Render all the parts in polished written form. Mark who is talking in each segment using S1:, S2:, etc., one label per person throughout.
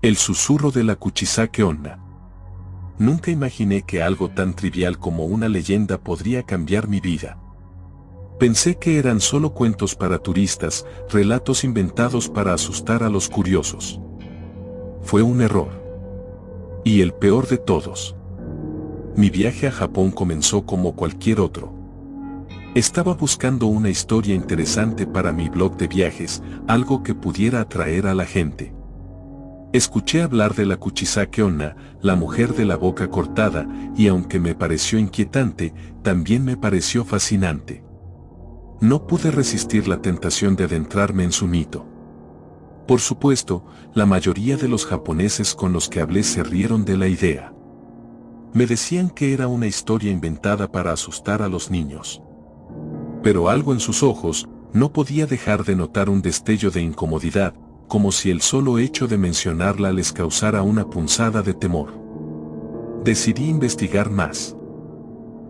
S1: El susurro de la Kuchisake Onna. Nunca imaginé que algo tan trivial como una leyenda podría cambiar mi vida. Pensé que eran solo cuentos para turistas, relatos inventados para asustar a los curiosos. Fue un error. Y el peor de todos. Mi viaje a Japón comenzó como cualquier otro. Estaba buscando una historia interesante para mi blog de viajes, algo que pudiera atraer a la gente. Escuché hablar de la Kuchisake Onna, la mujer de la boca cortada, y aunque me pareció inquietante, también me pareció fascinante. No pude resistir la tentación de adentrarme en su mito. Por supuesto, la mayoría de los japoneses con los que hablé se rieron de la idea. Me decían que era una historia inventada para asustar a los niños. Pero algo en sus ojos no podía dejar de notar un destello de incomodidad, como si el solo hecho de mencionarla les causara una punzada de temor. Decidí investigar más.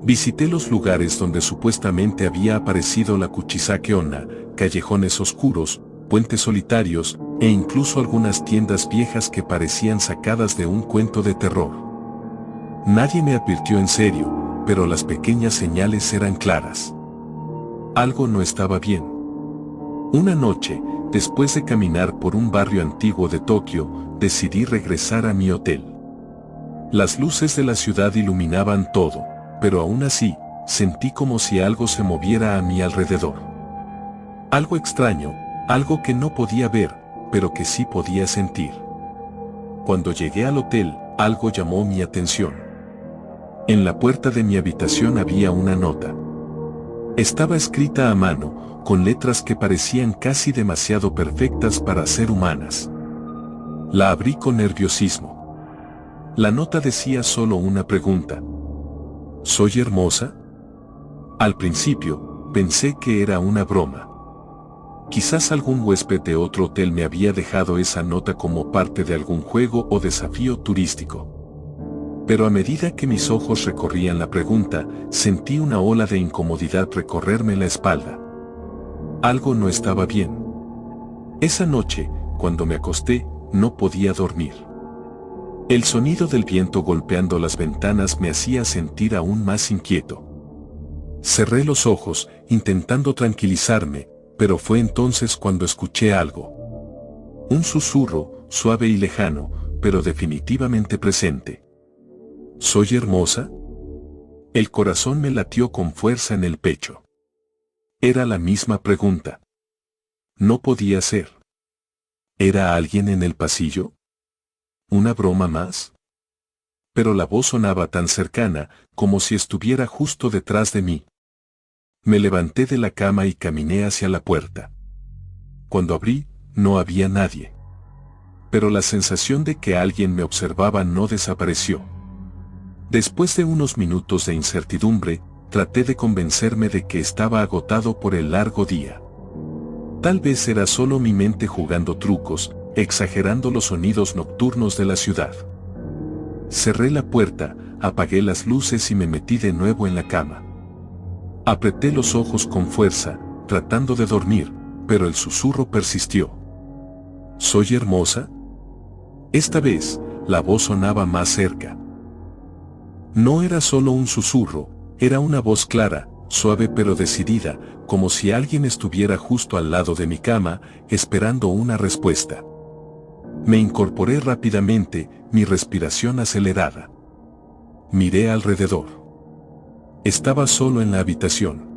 S1: Visité los lugares donde supuestamente había aparecido la Kuchisake Onna, callejones oscuros, puentes solitarios, e incluso algunas tiendas viejas que parecían sacadas de un cuento de terror. Nadie me advirtió en serio, pero las pequeñas señales eran claras. Algo no estaba bien. Una noche, después de caminar por un barrio antiguo de Tokio, decidí regresar a mi hotel. Las luces de la ciudad iluminaban todo, pero aún así, sentí como si algo se moviera a mi alrededor. Algo extraño, algo que no podía ver, pero que sí podía sentir. Cuando llegué al hotel, algo llamó mi atención. En la puerta de mi habitación había una nota. Estaba escrita a mano, con letras que parecían casi demasiado perfectas para ser humanas. La abrí con nerviosismo. La nota decía solo una pregunta. ¿Soy hermosa? Al principio, pensé que era una broma. Quizás algún huésped de otro hotel me había dejado esa nota como parte de algún juego o desafío turístico. Pero a medida que mis ojos recorrían la pregunta, sentí una ola de incomodidad recorrerme la espalda. Algo no estaba bien. Esa noche, cuando me acosté, no podía dormir. El sonido del viento golpeando las ventanas me hacía sentir aún más inquieto. Cerré los ojos, intentando tranquilizarme, pero fue entonces cuando escuché algo. Un susurro, suave y lejano, pero definitivamente presente. ¿Soy hermosa? El corazón me latió con fuerza en el pecho. Era la misma pregunta. No podía ser. ¿Era alguien en el pasillo? ¿Una broma más? Pero la voz sonaba tan cercana, como si estuviera justo detrás de mí. Me levanté de la cama y caminé hacia la puerta. Cuando abrí, no había nadie. Pero la sensación de que alguien me observaba no desapareció. Después de unos minutos de incertidumbre, traté de convencerme de que estaba agotado por el largo día. Tal vez era solo mi mente jugando trucos, exagerando los sonidos nocturnos de la ciudad. Cerré la puerta, apagué las luces y me metí de nuevo en la cama. Apreté los ojos con fuerza, tratando de dormir, pero el susurro persistió. ¿Soy hermosa? Esta vez, la voz sonaba más cerca. No era solo un susurro, era una voz clara, suave pero decidida, como si alguien estuviera justo al lado de mi cama, esperando una respuesta. Me incorporé rápidamente, mi respiración acelerada. Miré alrededor. Estaba solo en la habitación.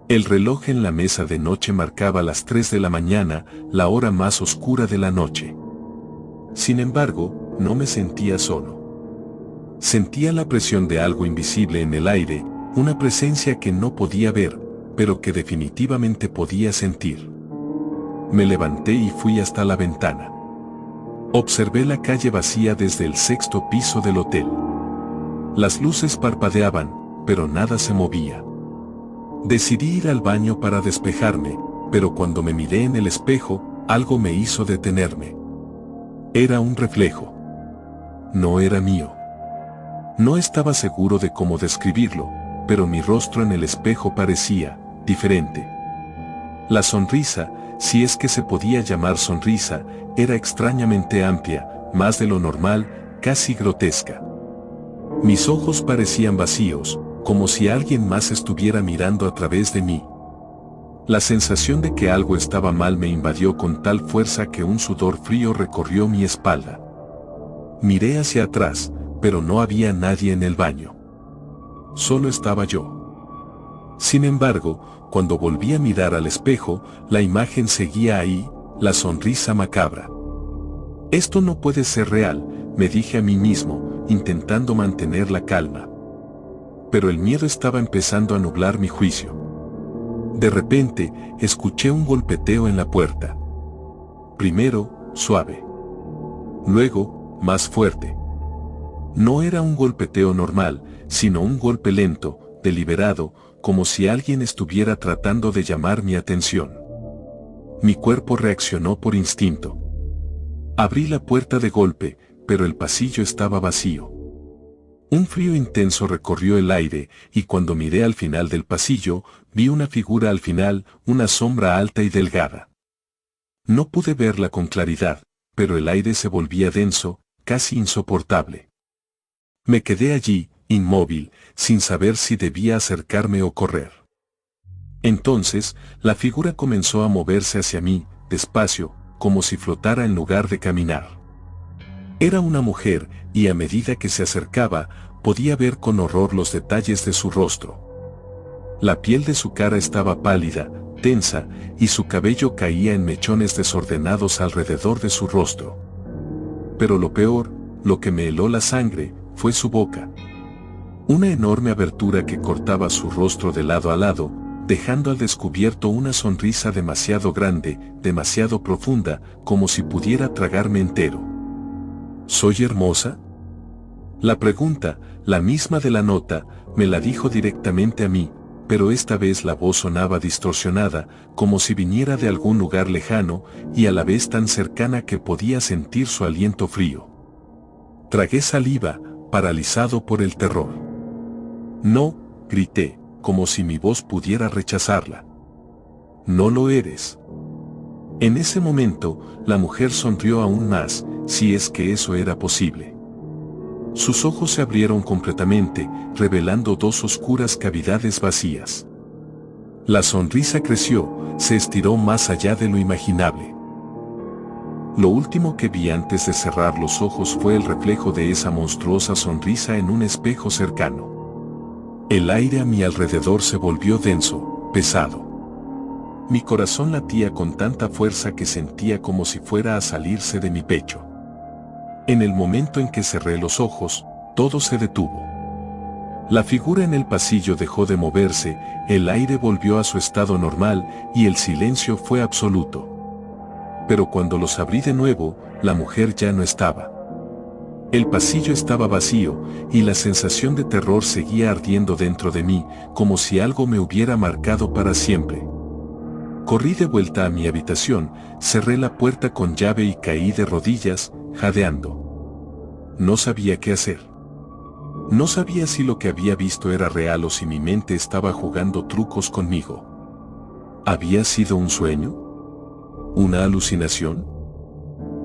S1: El reloj en la mesa de noche marcaba las 3 de la mañana, la hora más oscura de la noche. Sin embargo, no me sentía solo. Sentía la presión de algo invisible en el aire, una presencia que no podía ver, pero que definitivamente podía sentir. Me levanté y fui hasta la ventana. Observé la calle vacía desde el 6º piso del hotel. Las luces parpadeaban, pero nada se movía. Decidí ir al baño para despejarme, pero cuando me miré en el espejo, algo me hizo detenerme. Era un reflejo. No era mío. No estaba seguro de cómo describirlo, pero mi rostro en el espejo parecía diferente. La sonrisa, si es que se podía llamar sonrisa, era extrañamente amplia, más de lo normal, casi grotesca. Mis ojos parecían vacíos, como si alguien más estuviera mirando a través de mí. La sensación de que algo estaba mal me invadió con tal fuerza que un sudor frío recorrió mi espalda. Miré hacia atrás, pero no había nadie en el baño. Solo estaba yo. Sin embargo, cuando volví a mirar al espejo, la imagen seguía ahí, la sonrisa macabra. Esto no puede ser real, me dije a mí mismo, intentando mantener la calma. Pero el miedo estaba empezando a nublar mi juicio. De repente, escuché un golpeteo en la puerta. Primero, suave. Luego, más fuerte. No era un golpeteo normal, sino un golpe lento, deliberado, como si alguien estuviera tratando de llamar mi atención. Mi cuerpo reaccionó por instinto. Abrí la puerta de golpe, pero el pasillo estaba vacío. Un frío intenso recorrió el aire, y cuando miré al final del pasillo, vi una figura al final, una sombra alta y delgada. No pude verla con claridad, pero el aire se volvía denso, casi insoportable. Me quedé allí, inmóvil, sin saber si debía acercarme o correr. Entonces, la figura comenzó a moverse hacia mí, despacio, como si flotara en lugar de caminar. Era una mujer, y a medida que se acercaba, podía ver con horror los detalles de su rostro. La piel de su cara estaba pálida, tensa, y su cabello caía en mechones desordenados alrededor de su rostro. Pero lo peor, lo que me heló la sangre, fue su boca. Una enorme abertura que cortaba su rostro de lado a lado, dejando al descubierto una sonrisa demasiado grande, demasiado profunda, como si pudiera tragarme entero. ¿Soy hermosa? La pregunta, la misma de la nota, me la dijo directamente a mí, pero esta vez la voz sonaba distorsionada, como si viniera de algún lugar lejano, y a la vez tan cercana que podía sentir su aliento frío. Tragué saliva, paralizado por el terror. No, grité, como si mi voz pudiera rechazarla. No lo eres. En ese momento, la mujer sonrió aún más, si es que eso era posible. Sus ojos se abrieron completamente, revelando dos oscuras cavidades vacías. La sonrisa creció, se estiró más allá de lo imaginable. Lo último que vi antes de cerrar los ojos fue el reflejo de esa monstruosa sonrisa en un espejo cercano. El aire a mi alrededor se volvió denso, pesado. Mi corazón latía con tanta fuerza que sentía como si fuera a salirse de mi pecho. En el momento en que cerré los ojos, todo se detuvo. La figura en el pasillo dejó de moverse, el aire volvió a su estado normal y el silencio fue absoluto. Pero cuando los abrí de nuevo, la mujer ya no estaba. El pasillo estaba vacío y la sensación de terror seguía ardiendo dentro de mí, como si algo me hubiera marcado para siempre. Corrí de vuelta a mi habitación, cerré la puerta con llave y caí de rodillas, jadeando. No sabía qué hacer. No sabía si lo que había visto era real o si mi mente estaba jugando trucos conmigo. ¿Había sido un sueño? ¿Una alucinación?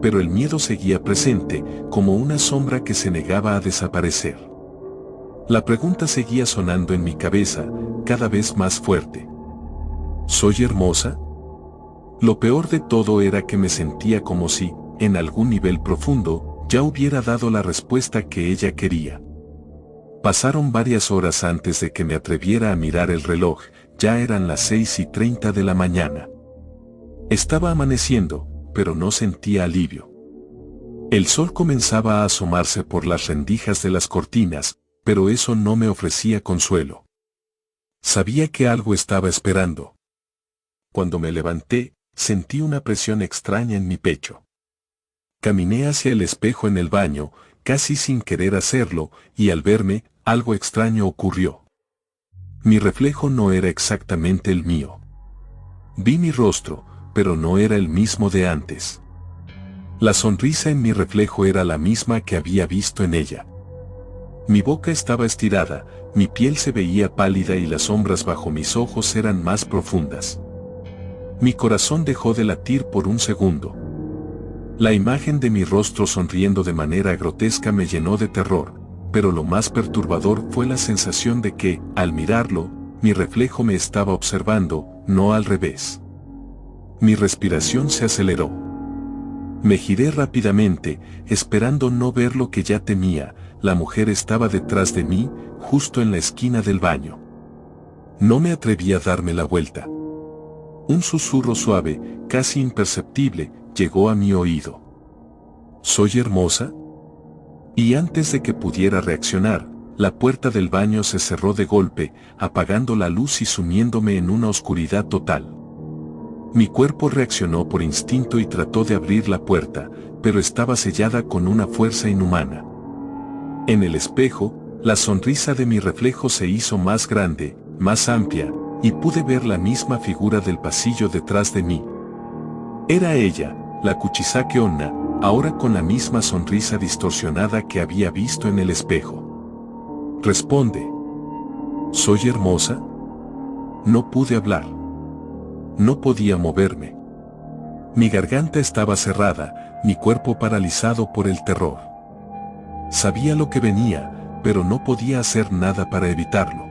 S1: Pero el miedo seguía presente, como una sombra que se negaba a desaparecer. La pregunta seguía sonando en mi cabeza, cada vez más fuerte. ¿Soy hermosa? Lo peor de todo era que me sentía como si, en algún nivel profundo, ya hubiera dado la respuesta que ella quería. Pasaron varias horas antes de que me atreviera a mirar el reloj, ya eran las 6:30 de la mañana. Estaba amaneciendo, pero no sentía alivio. El sol comenzaba a asomarse por las rendijas de las cortinas, pero eso no me ofrecía consuelo. Sabía que algo estaba esperando. Cuando me levanté, sentí una presión extraña en mi pecho. Caminé hacia el espejo en el baño, casi sin querer hacerlo, y al verme, algo extraño ocurrió. Mi reflejo no era exactamente el mío. Vi mi rostro, pero no era el mismo de antes. La sonrisa en mi reflejo era la misma que había visto en ella. Mi boca estaba estirada, mi piel se veía pálida y las sombras bajo mis ojos eran más profundas. Mi corazón dejó de latir por un segundo. La imagen de mi rostro sonriendo de manera grotesca me llenó de terror, pero lo más perturbador fue la sensación de que, al mirarlo, mi reflejo me estaba observando, no al revés. Mi respiración se aceleró. Me giré rápidamente, esperando no ver lo que ya temía. La mujer estaba detrás de mí, justo en la esquina del baño. No me atreví a darme la vuelta. Un susurro suave, casi imperceptible, llegó a mi oído. ¿Soy hermosa? Y antes de que pudiera reaccionar, la puerta del baño se cerró de golpe, apagando la luz y sumiéndome en una oscuridad total. Mi cuerpo reaccionó por instinto y trató de abrir la puerta, pero estaba sellada con una fuerza inhumana. En el espejo, la sonrisa de mi reflejo se hizo más grande, más amplia, y pude ver la misma figura del pasillo detrás de mí. Era ella, la Kuchisake Onna, ahora con la misma sonrisa distorsionada que había visto en el espejo. Responde. ¿Soy hermosa? No pude hablar. No podía moverme. Mi garganta estaba cerrada, mi cuerpo paralizado por el terror. Sabía lo que venía, pero no podía hacer nada para evitarlo.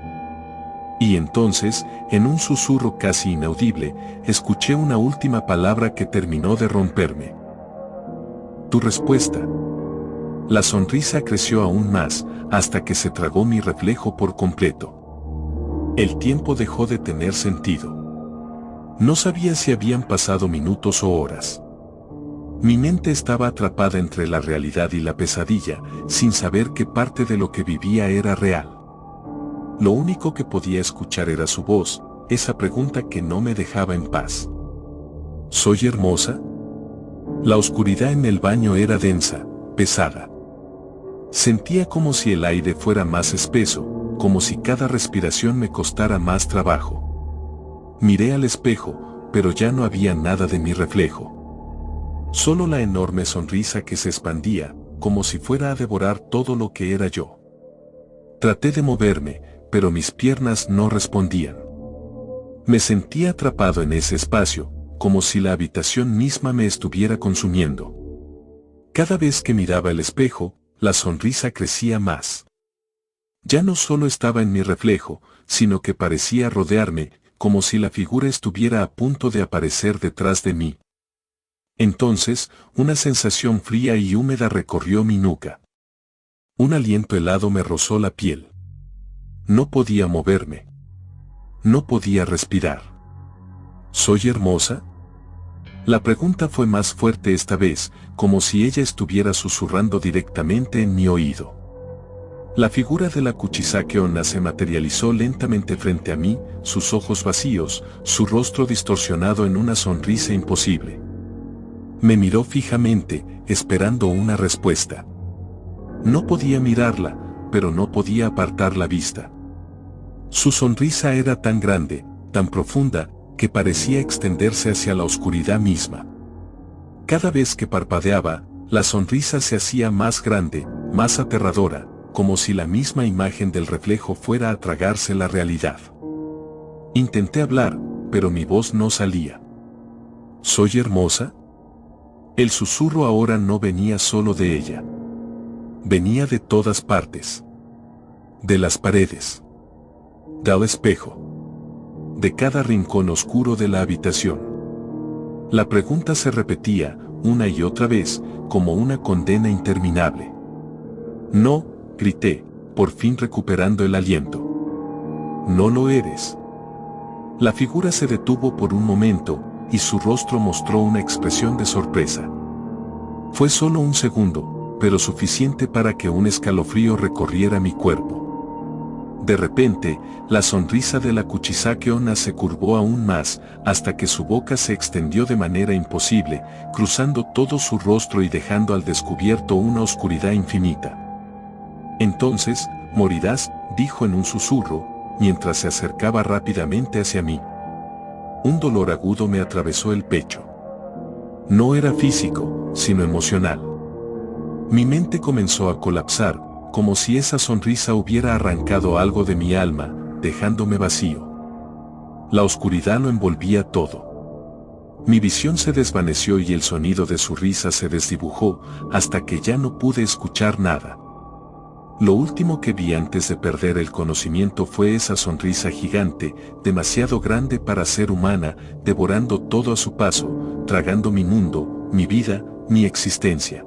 S1: Y entonces, en un susurro casi inaudible, escuché una última palabra que terminó de romperme. Tu respuesta. La sonrisa creció aún más, hasta que se tragó mi reflejo por completo. El tiempo dejó de tener sentido. No sabía si habían pasado minutos o horas. Mi mente estaba atrapada entre la realidad y la pesadilla, sin saber qué parte de lo que vivía era real. Lo único que podía escuchar era su voz, esa pregunta que no me dejaba en paz. ¿Soy hermosa? La oscuridad en el baño era densa, pesada. Sentía como si el aire fuera más espeso, como si cada respiración me costara más trabajo. Miré al espejo, pero ya no había nada de mi reflejo. Solo la enorme sonrisa que se expandía, como si fuera a devorar todo lo que era yo. Traté de moverme, pero mis piernas no respondían. Me sentía atrapado en ese espacio, como si la habitación misma me estuviera consumiendo. Cada vez que miraba el espejo, la sonrisa crecía más. Ya no solo estaba en mi reflejo, sino que parecía rodearme, como si la figura estuviera a punto de aparecer detrás de mí. Entonces, una sensación fría y húmeda recorrió mi nuca. Un aliento helado me rozó la piel. No podía moverme. No podía respirar. ¿Soy hermosa? La pregunta fue más fuerte esta vez, como si ella estuviera susurrando directamente en mi oído. La figura de la Kuchisake Onna se materializó lentamente frente a mí, sus ojos vacíos, su rostro distorsionado en una sonrisa imposible. Me miró fijamente, esperando una respuesta. No podía mirarla, pero no podía apartar la vista. Su sonrisa era tan grande, tan profunda, que parecía extenderse hacia la oscuridad misma. Cada vez que parpadeaba, la sonrisa se hacía más grande, más aterradora, como si la misma imagen del reflejo fuera a tragarse la realidad. Intenté hablar, pero mi voz no salía. ¿Soy hermosa? El susurro ahora no venía solo de ella. Venía de todas partes. De las paredes. Del espejo. De cada rincón oscuro de la habitación. La pregunta se repetía, una y otra vez, como una condena interminable. No, grité, por fin recuperando el aliento. No lo eres. La figura se detuvo por un momento, y su rostro mostró una expresión de sorpresa. Fue solo un segundo, pero suficiente para que un escalofrío recorriera mi cuerpo. De repente, la sonrisa de la Kuchisake Onna se curvó aún más, hasta que su boca se extendió de manera imposible, cruzando todo su rostro y dejando al descubierto una oscuridad infinita. Entonces, morirás, dijo en un susurro, mientras se acercaba rápidamente hacia mí. Un dolor agudo me atravesó el pecho. No era físico, sino emocional. Mi mente comenzó a colapsar, como si esa sonrisa hubiera arrancado algo de mi alma, dejándome vacío. La oscuridad lo envolvía todo. Mi visión se desvaneció y el sonido de su risa se desdibujó hasta que ya no pude escuchar nada. Lo último que vi antes de perder el conocimiento fue esa sonrisa gigante, demasiado grande para ser humana, devorando todo a su paso, tragando mi mundo, mi vida, mi existencia.